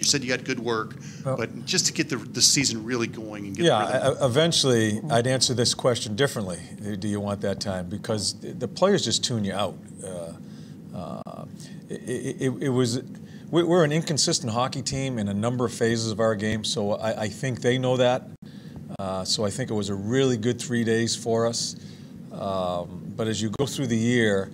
said you got good work, but just to get the season really going and get eventually I'd answer this question differently. Do you want that time? Because the players just tune you out. We're an inconsistent hockey team in a number of phases of our game, so I think they know that. So I think it was a really good 3 days for us. But as you go through the year,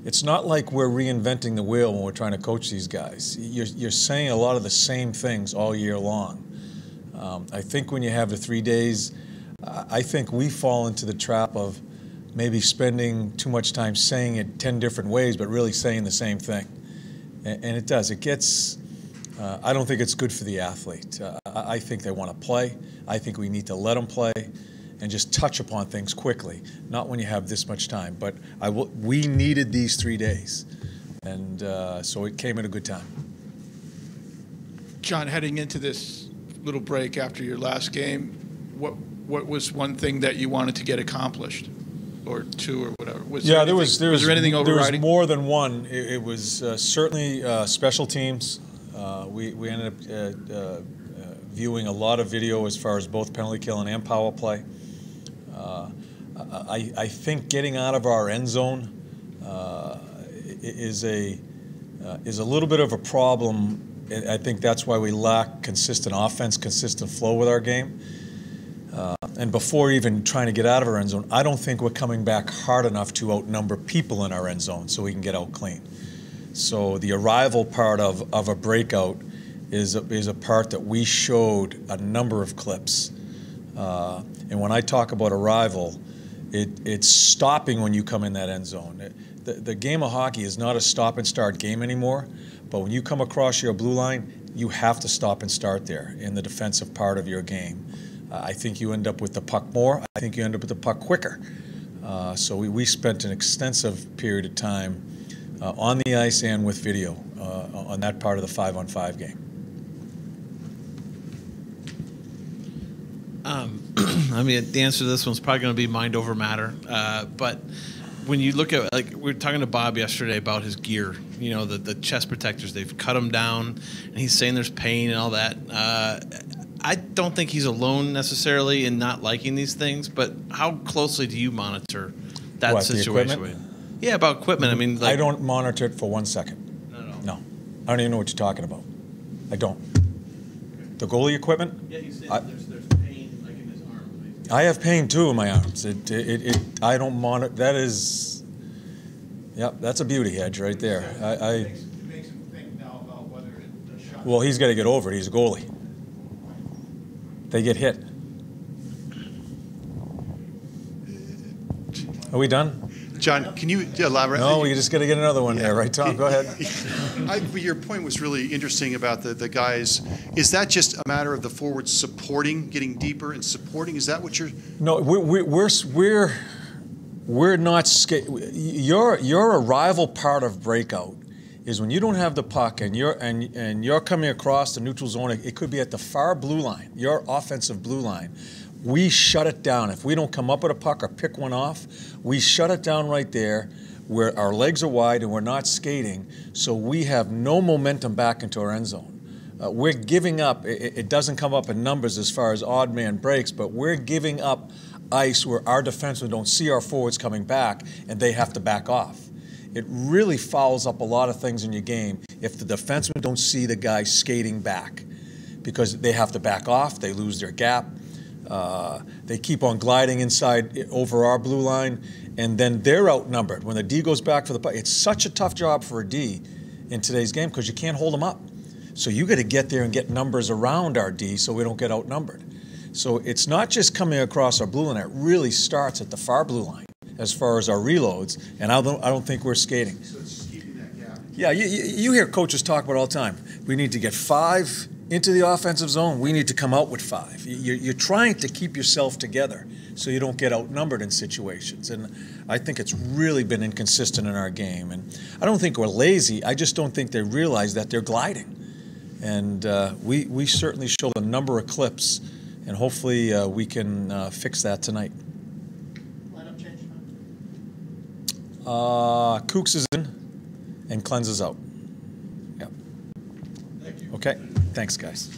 it's not like we're reinventing the wheel when we're trying to coach these guys. You're saying a lot of the same things all year long. I think when you have the 3 days, I think we fall into the trap of maybe spending too much time saying it 10 different ways, but really saying the same thing. And it does. It gets, I don't think it's good for the athlete. I think they want to play. I think we need to let them play and just touch upon things quickly, not when you have this much time. But we needed these 3 days, and so it came at a good time. John, heading into this little break after your last game, what was one thing that you wanted to get accomplished, or two, or whatever? Was there anything overriding? There was more than one. It was certainly special teams. We ended up viewing a lot of video as far as both penalty killing and power play. I think getting out of our end zone is a little bit of a problem. I think that's why we lack consistent offense, consistent flow with our game. And before even trying to get out of our end zone, I don't think we're coming back hard enough to outnumber people in our end zone so we can get out clean. So the arrival part of a breakout is a part that we showed a number of clips. And when I talk about arrival, it's stopping when you come in that end zone. The game of hockey is not a stop and start game anymore, but when you come across your blue line, you have to stop and start there in the defensive part of your game. I think you end up with the puck more. I think you end up with the puck quicker. So we spent an extensive period of time on the ice and with video on that part of the 5-on-5 game. I mean, the answer to this one's probably going to be mind over matter. But when you look at, like, we were talking to Bob yesterday about his gear, you know, the chest protectors, they've cut them down, and he's saying there's pain and all that. I don't think he's alone necessarily in not liking these things, but how closely do you monitor that situation? Yeah, about equipment. I mean, like, I don't monitor it for 1 second. No. I don't even know what you're talking about. I don't. The goalie equipment? Yeah, he's saying there's pain, like, in his arm. I have pain too in my arms. I don't monitor. That is, yep, that's a beauty hedge right there. It makes him think now about whether it's a shot. Well, he's got to get over it. He's a goalie. They get hit. Are we done? John, can you elaborate? No, you just got to get another one there, right, Tom? Go ahead. Your point was really interesting about the guys. Is that just a matter of the forwards supporting, getting deeper and supporting? Is that what you're? No, we're not. Your arrival part of breakout is when you don't have the puck and you're coming across the neutral zone. It could be at the far blue line, your offensive blue line. We shut it down. If we don't come up with a puck or pick one off, we shut it down right there where our legs are wide and we're not skating, so we have no momentum back into our end zone. We're giving up. It doesn't come up in numbers as far as odd man breaks, but we're giving up ice where our defensemen don't see our forwards coming back and they have to back off. It really fouls up a lot of things in your game if the defensemen don't see the guy skating back because they have to back off, they lose their gap. They keep on gliding inside over our blue line, and then they're outnumbered. When the D goes back for the puck, it's such a tough job for a D in today's game because you can't hold them up. So you got to get there and get numbers around our D so we don't get outnumbered. So it's not just coming across our blue line. It really starts at the far blue line as far as our reloads, and I don't think we're skating. So it's just keeping that gap. Yeah, you hear coaches talk about it all the time. We need to get 5 into the offensive zone. We need to come out with 5. You're trying to keep yourself together so you don't get outnumbered in situations. And I think it's really been inconsistent in our game. And I don't think we're lazy. I just don't think they realize that they're gliding. And we certainly showed a number of clips, and hopefully we can fix that tonight. Lineup change? Kooks is in and Cleanse is out. Thank you. Okay. Thanks, guys.